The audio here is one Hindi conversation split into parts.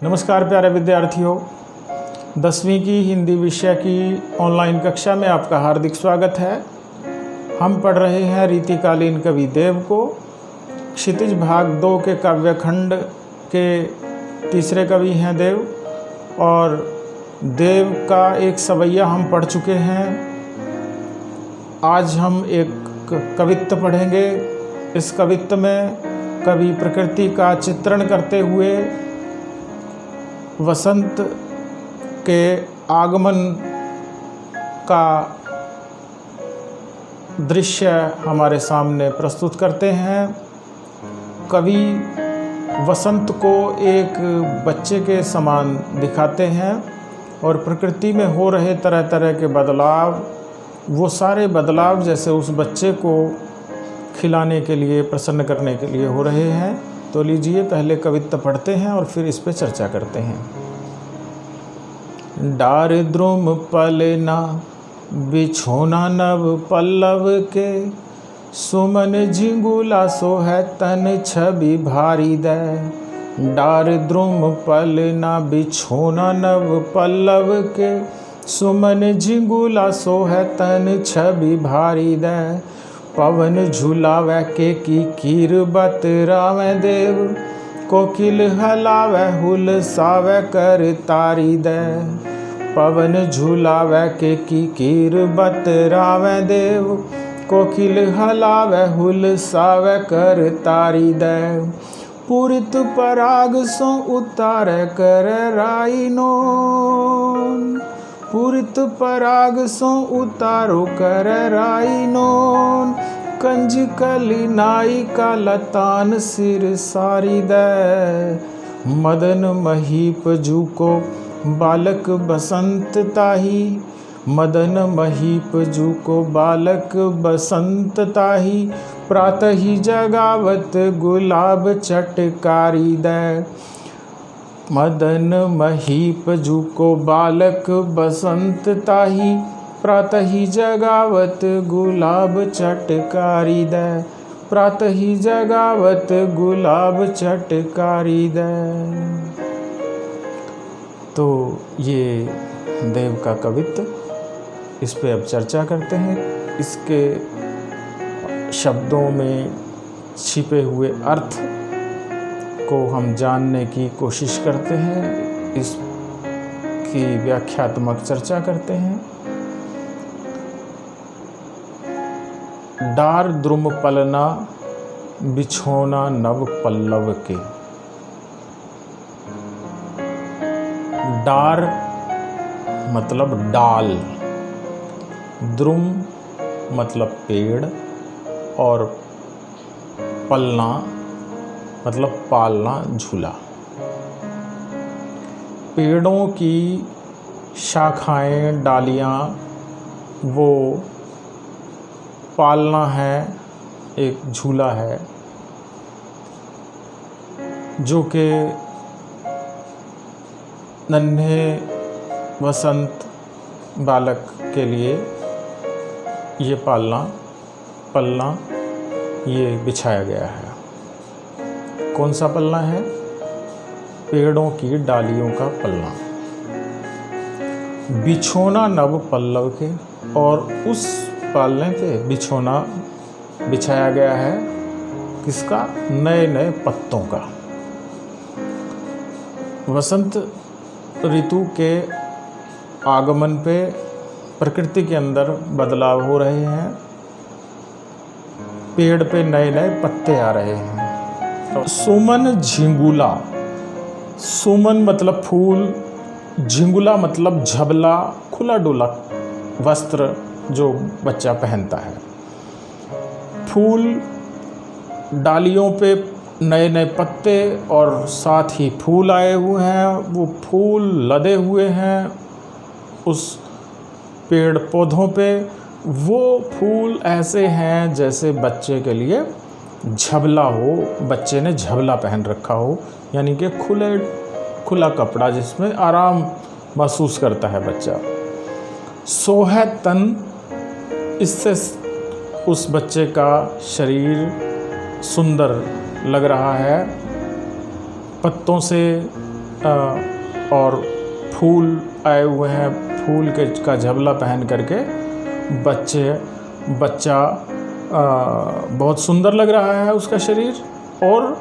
नमस्कार प्यारे विद्यार्थियों, 10वीं की हिंदी विषय की ऑनलाइन कक्षा में आपका हार्दिक स्वागत है। हम पढ़ रहे हैं रीतिकालीन कवि देव को। क्षितिज भाग 2 के काव्यखंड के तीसरे कवि हैं देव, और देव का एक सवैया हम पढ़ चुके हैं। आज हम एक कवित्त पढ़ेंगे। इस कवित्त में कवि प्रकृति का चित्रण करते हुए वसंत के आगमन का दृश्य हमारे सामने प्रस्तुत करते हैं। कवि वसंत को एक बच्चे के समान दिखाते हैं और प्रकृति में हो रहे तरह तरह के बदलाव, वो सारे बदलाव जैसे उस बच्चे को खिलाने के लिए, प्रसन्न करने के लिए हो रहे हैं। तो लीजिए पहले कवित्त पढ़ते हैं और फिर इस पे चर्चा करते हैं। डार द्रुम पलना बिछोना नव पल्लव के, सुमन झिंगुला सोहै तन छवि भारी दे। डार द्रुम पलना बिछोना नव पल्लव के, सुमन झिंगुला सोहै तन छवि भारी दे। पवन झुलावै के कीर बतरावै देव, कोकिल हलावै हुलसावै कर तारी दे। पवन झुलावै के कीर बतरावै देव, कोकिल हलावै हुलसावै कर तारी दे। पुरित पराग सो उतारै कर राइनोन, पुरित पराग सो उतारो कर राइनोन। कंज कली नाई का लतान सिर सारी दे। मदन महीप जू को बालक बसंत ताही, मदन महीप जू को बालक बसंत ताही। प्रातः ही जगावत गुलाब चटकारी दे। मदन महीप जू को बालक बसंत ताही, प्रातः ही जगावत गुलाब चटकारी दे। प्रातः ही जगावत गुलाब चटकारी दे। तो ये देव का कवित्त, इस पे अब चर्चा करते हैं। इसके शब्दों में छिपे हुए अर्थ को हम जानने की कोशिश करते हैं, इसकी व्याख्यात्मक चर्चा करते हैं। डार द्रुम पलना बिछोना नव पल्लव के। डार मतलब डाल, द्रुम मतलब पेड़, और पलना मतलब पालना, झूला। पेड़ों की शाखाएं, डालियाँ, वो पालना है, एक झूला है जो कि नन्हे वसंत बालक के लिए ये पलना ये बिछाया गया है। कौन सा पलना है? पेड़ों की डालियों का पलना। बिछोना नव पल्लव के, और उस पलने पे बिछोना बिछाया गया है किसका? नए नए पत्तों का। वसंत ऋतु के आगमन पे प्रकृति के अंदर बदलाव हो रहे हैं। पेड़ पे नए नए पत्ते आ रहे हैं। सुमन झिंगुला, सुमन मतलब फूल, झिंगुला मतलब झबला, खुला डुला वस्त्र जो बच्चा पहनता है। फूल, डालियों पे नए नए पत्ते और साथ ही फूल आए हुए हैं। वो फूल लदे हुए हैं उस पेड़ पौधों पे। वो फूल ऐसे हैं जैसे बच्चे के लिए झबला हो, बच्चे ने झबला पहन रखा हो, यानी कि खुला कपड़ा जिसमें आराम महसूस करता है बच्चा। सोहै तन, इससे उस बच्चे का शरीर सुंदर लग रहा है। पत्तों से और फूल आए हुए हैं, फूल का झबला पहन करके बच्चा बहुत सुंदर लग रहा है उसका शरीर, और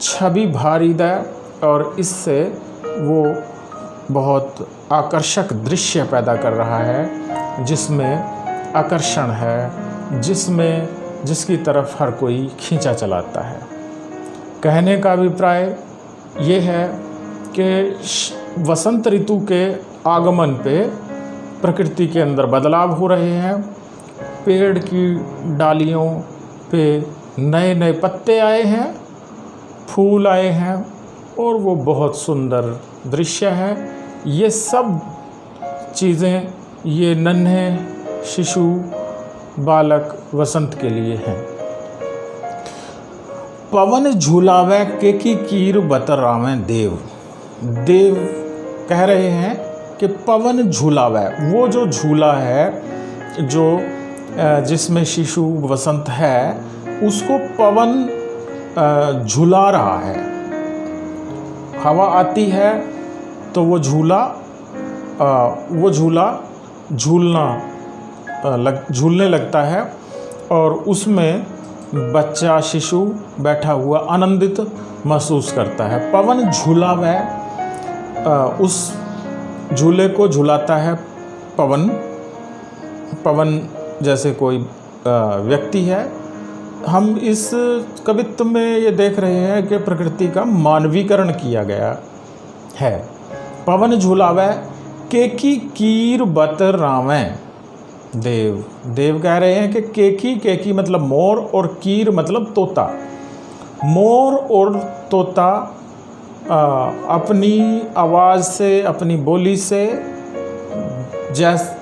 छवि भारीदार, और इससे वो बहुत आकर्षक दृश्य पैदा कर रहा है, जिसमें आकर्षण है, जिसकी तरफ हर कोई खींचा चलाता है। कहने का अभिप्राय ये है कि वसंत ऋतु के आगमन पे प्रकृति के अंदर बदलाव हो रहे हैं। पेड़ की डालियों पे नए नए पत्ते आए हैं, फूल आए हैं, और वो बहुत सुंदर दृश्य है। ये सब चीज़ें ये नन्हे शिशु बालक वसंत के लिए हैं। पवन झूलावे केकी कीर बतरावे देव। देव कह रहे हैं कि पवन झूलावे, वो जो झूला है जो जिसमें शिशु वसंत है, उसको पवन झूला रहा है। हवा आती है तो वो झूलने लगता है, और उसमें बच्चा शिशु बैठा हुआ आनंदित महसूस करता है। पवन झूलावे, उस झूले को झुलाता है पवन जैसे कोई व्यक्ति है। हम इस कवित्व में ये देख रहे हैं कि प्रकृति का मानवीकरण किया गया है। पवन झूलावे केकी कीर बतरावें देव। देव कह रहे हैं कि केकी मतलब मोर, और कीर मतलब तोता। मोर और तोता अपनी आवाज़ से, अपनी बोली से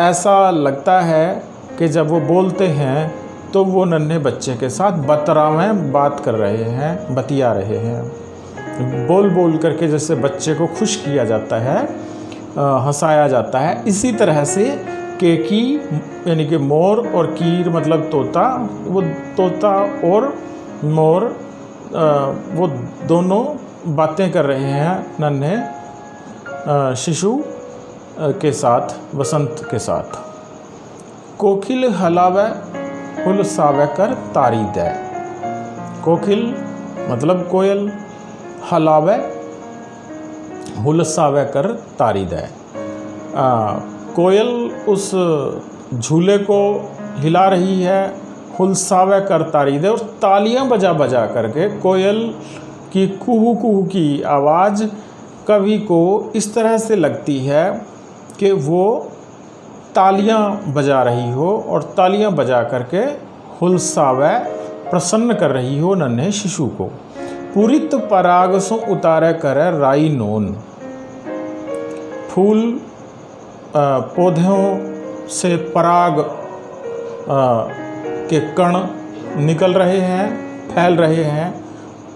ऐसा लगता है कि जब वो बोलते हैं तो वो नन्हे बच्चे के साथ बतरावें बात कर रहे हैं, बतिया रहे हैं। बोल बोल करके जैसे बच्चे को खुश किया जाता है, हंसाया जाता है, इसी तरह से केकी यानी कि मोर, और कीर मतलब तोता, वो तोता और मोर वो दोनों बातें कर रहे हैं नन्हे शिशु के साथ, वसंत के साथ। कोकिल हलावे हुलसावे कर तारी दे। कोकिल मतलब कोयल, हलावे हुलसावे कर तारी दे। कोयल उस झूले को हिला रही है, हुलसावे कर तारी दे, और तालियां बजा बजा करके कोयल की कुहू कुहू की आवाज़ कवि को इस तरह से लगती है कि वो तालियां बजा रही हो, और तालियां बजा करके हुलसावे प्रसन्न कर रही हो नन्हे शिशु को। पूरित पराग सो उतारे करे राई नोन। फूल पौधों से पराग के कण निकल रहे हैं, फैल रहे हैं।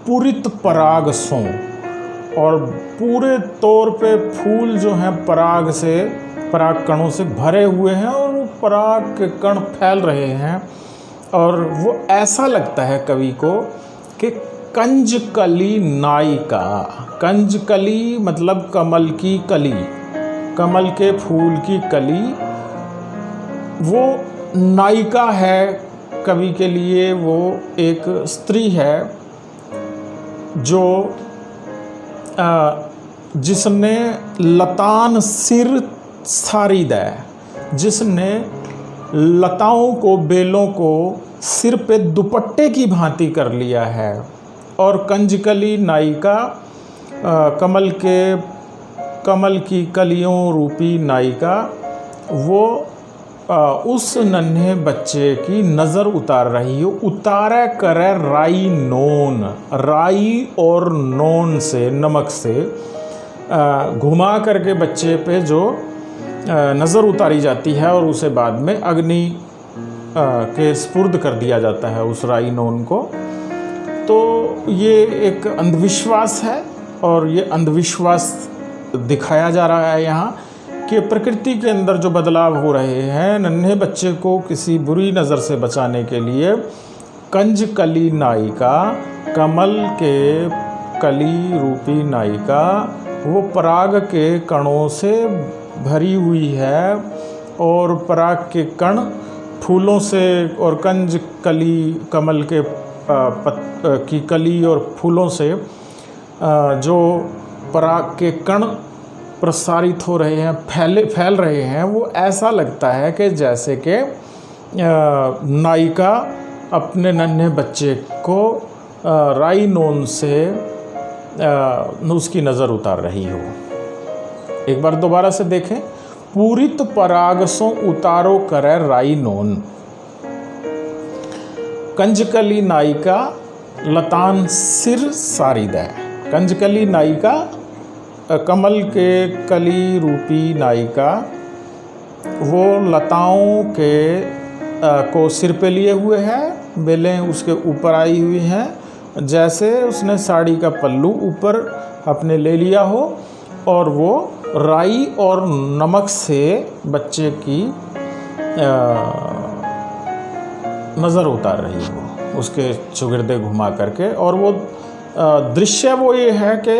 पूरित पराग सो, और पूरे तौर पे फूल जो हैं पराग कणों से भरे हुए हैं, और वो पराग के कण फैल रहे हैं, और वो ऐसा लगता है कवि को कि कंजकली नायिका। कंजकली मतलब कमल की कली, कमल के फूल की कली, वो नायिका है कवि के लिए। वो एक स्त्री है जो जिसने लतान सिर सारी दे, जिसने लताओं को, बेलों को सिर पे दुपट्टे की भांति कर लिया है। और कंजकली नायिका कमल की कलियों रूपी नायिका, वो उस नन्हे बच्चे की नज़र उतार रही हो। उतारे करे राई नोन, राई और नोन से, नमक से घुमा करके बच्चे पे जो नज़र उतारी जाती है, और उसे बाद में अग्नि के स्पुर्द कर दिया जाता है उस राई नोन को। तो ये एक अंधविश्वास है, और ये अंधविश्वास दिखाया जा रहा है यहाँ कि प्रकृति के अंदर जो बदलाव हो रहे हैं, नन्हे बच्चे को किसी बुरी नज़र से बचाने के लिए कंजकली नायिका, कमल के कली रूपी नायिका वो पराग के कणों से भरी हुई है और पराग के कण फूलों से और कंज कली कमल के की कली और फूलों से जो पराग के कण प्रसारित हो रहे हैं, फैल रहे हैं, वो ऐसा लगता है कि जैसे कि नायिका अपने नन्हे बच्चे को राई नोन से उसकी नज़र उतार रही हो। एक बार दोबारा से देखें। पूरित पराग सो उतारो करे राई नोन, कंजकली नायिका लतान सिर सारी दे। कंजकली नायिका कमल के कली रूपी नायिका वो लताओं के को सिर पे लिए हुए है, बेलें उसके ऊपर आई हुई हैं, जैसे उसने साड़ी का पल्लू ऊपर अपने ले लिया हो और वो राई और नमक से बच्चे की नज़र उतार रही हो, उसके चौगिर्दे घुमा करके। और वो दृश्य वो ये है कि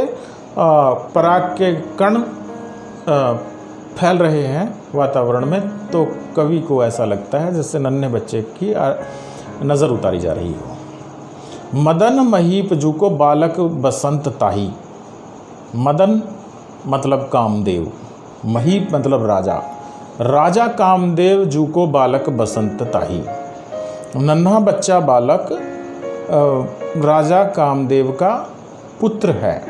पराग के कण फैल रहे हैं वातावरण में, तो कवि को ऐसा लगता है जैसे नन्हे बच्चे की नज़र उतारी जा रही हो। मदन महीप जू को बालक बसंत ताही। मदन मतलब कामदेव, महीप मतलब राजा। राजा कामदेव जू को बालक बसंत ताही। नन्हा बच्चा बालक राजा कामदेव का पुत्र है।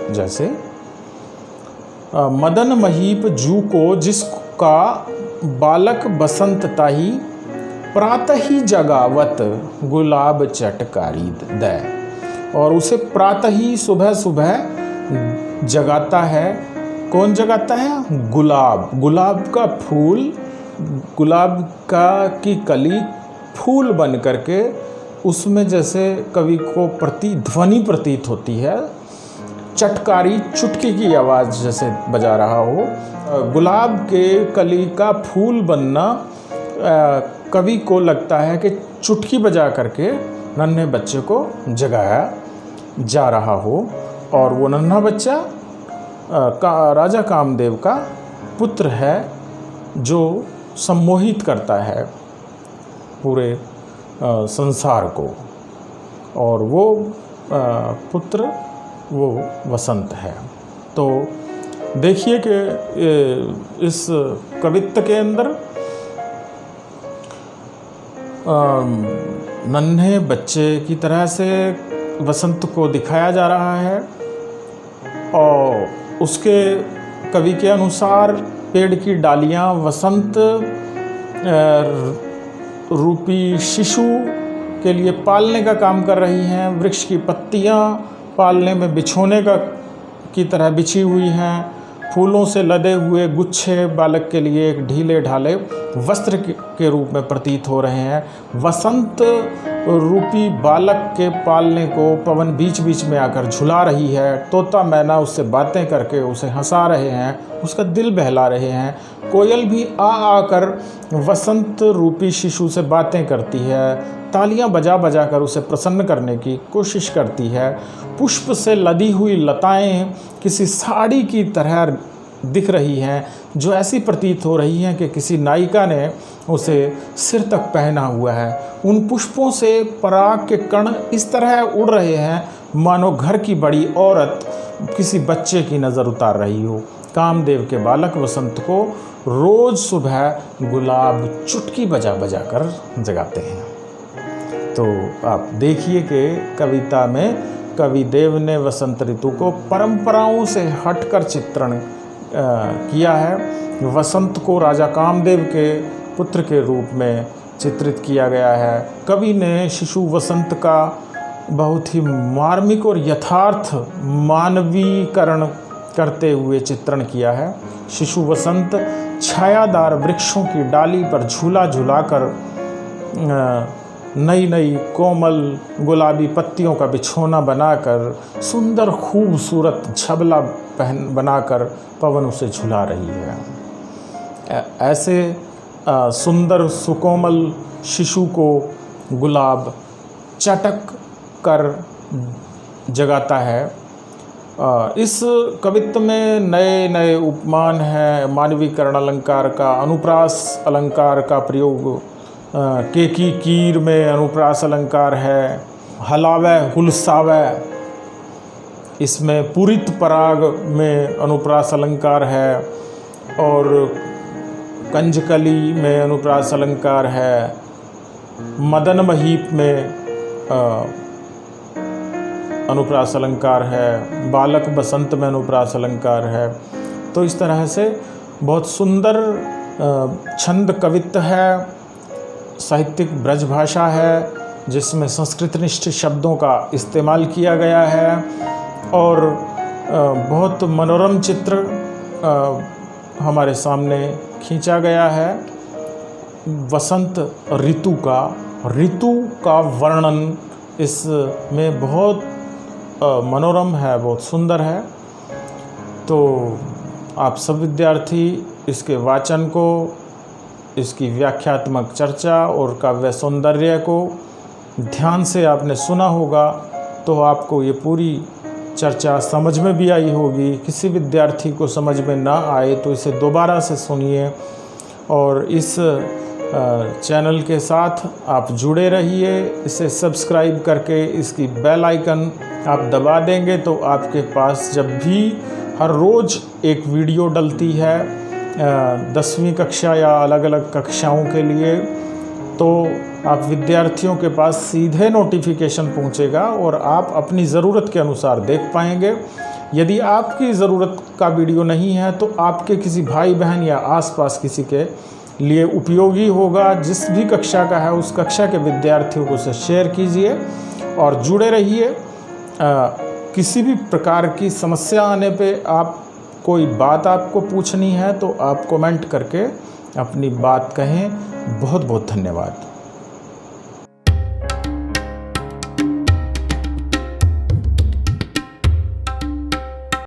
जैसे मदन महीप जू को जिसका बालक बसंत ताही, प्रातः ही जगावत गुलाब चटकारी दे। और उसे प्रातः ही सुबह सुबह जगाता है। कौन जगाता है? गुलाब। गुलाब का फूल, गुलाब का की कली फूल बन करके उसमें जैसे कवि को ध्वनि प्रतीत होती है, चटकारी चुटकी की आवाज़ जैसे बजा रहा हो। गुलाब के कली का फूल बनना कवि को लगता है कि चुटकी बजा करके नन्हे बच्चे को जगाया जा रहा हो। और वो नन्हा बच्चा राजा कामदेव का पुत्र है जो सम्मोहित करता है पूरे संसार को। और वो पुत्र वो वसंत है। तो देखिए कि इस कवित्व के अंदर नन्हे बच्चे की तरह से वसंत को दिखाया जा रहा है। और उसके कवि के अनुसार पेड़ की डालियाँ वसंत रूपी शिशु के लिए पालने का काम कर रही हैं। वृक्ष की पत्तियाँ पालने में बिछोने की तरह बिछी हुई हैं। फूलों से लदे हुए गुच्छे बालक के लिए एक ढीले ढाले वस्त्र के रूप में प्रतीत हो रहे हैं। वसंत रूपी बालक के पालने को पवन बीच बीच में आकर झुला रही है। तोता मैना उससे बातें करके उसे हंसा रहे हैं, उसका दिल बहला रहे हैं। कोयल भी आ आकर वसंत रूपी शिशु से बातें करती है, तालियां बजा बजा कर उसे प्रसन्न करने की कोशिश करती है। पुष्प से लदी हुई लताएं किसी साड़ी की तरह दिख रही हैं, जो ऐसी प्रतीत हो रही हैं कि किसी नायिका ने उसे सिर तक पहना हुआ है। उन पुष्पों से पराग के कण इस तरह उड़ रहे हैं मानो घर की बड़ी औरत किसी बच्चे की नज़र उतार रही हो। कामदेव के बालक वसंत को रोज़ सुबह गुलाब चुटकी बजा बजा कर जगाते हैं। तो आप देखिए कि कविता में कविदेव ने वसंत ऋतु को परंपराओं से हटकर चित्रण किया है। वसंत को राजा कामदेव के पुत्र के रूप में चित्रित किया गया है। कवि ने शिशु वसंत का बहुत ही मार्मिक और यथार्थ मानवीकरण करते हुए चित्रण किया है। शिशु वसंत छायादार वृक्षों की डाली पर झूला झूलाकर नई नई कोमल गुलाबी पत्तियों का बिछोना बनाकर सुंदर खूबसूरत छबला बनाकर पवन उसे झुला रही है। ऐसे सुंदर सुकोमल शिशु को गुलाब चटक कर जगाता है। इस कवित्व में नए नए उपमान हैं, मानवीकरण अलंकार का, अनुप्रास अलंकार का प्रयोग, केकी कीर में अनुप्रास अलंकार है, हलावै हुलसावै, इसमें पूरित पराग में अनुप्रास अलंकार है, और कंजकली में अनुप्रास अलंकार है, मदन महीप में अनुप्रास अलंकार है, बालक बसंत में अनुप्रास अलंकार है। तो इस तरह से बहुत सुंदर छंद कवित्व है, साहित्यिक ब्रज भाषा है, जिसमें संस्कृतनिष्ठ शब्दों का इस्तेमाल किया गया है, और बहुत मनोरम चित्र हमारे सामने खींचा गया है। वसंत ऋतु का वर्णन इसमें बहुत मनोरम है, बहुत सुंदर है। तो आप सब विद्यार्थी इसके वाचन को, इसकी व्याख्यात्मक चर्चा और काव्य सौंदर्य को ध्यान से आपने सुना होगा, तो आपको ये पूरी चर्चा समझ में भी आई होगी। किसी विद्यार्थी को समझ में ना आए तो इसे दोबारा से सुनिए, और इस चैनल के साथ आप जुड़े रहिए। इसे सब्सक्राइब करके इसकी बेल आइकन आप दबा देंगे तो आपके पास जब भी हर रोज़ एक वीडियो डलती है 10वीं कक्षा या अलग अलग कक्षाओं के लिए, तो आप विद्यार्थियों के पास सीधे नोटिफिकेशन पहुंचेगा और आप अपनी ज़रूरत के अनुसार देख पाएंगे। यदि आपकी ज़रूरत का वीडियो नहीं है तो आपके किसी भाई बहन या आसपास किसी के लिए उपयोगी होगा। जिस भी कक्षा का है उस कक्षा के विद्यार्थियों को उसे शेयर कीजिए और जुड़े रहिए। किसी भी प्रकार की समस्या आने पे आप कोई बात आपको पूछनी है तो आप कमेंट करके अपनी बात कहें। बहुत बहुत धन्यवाद।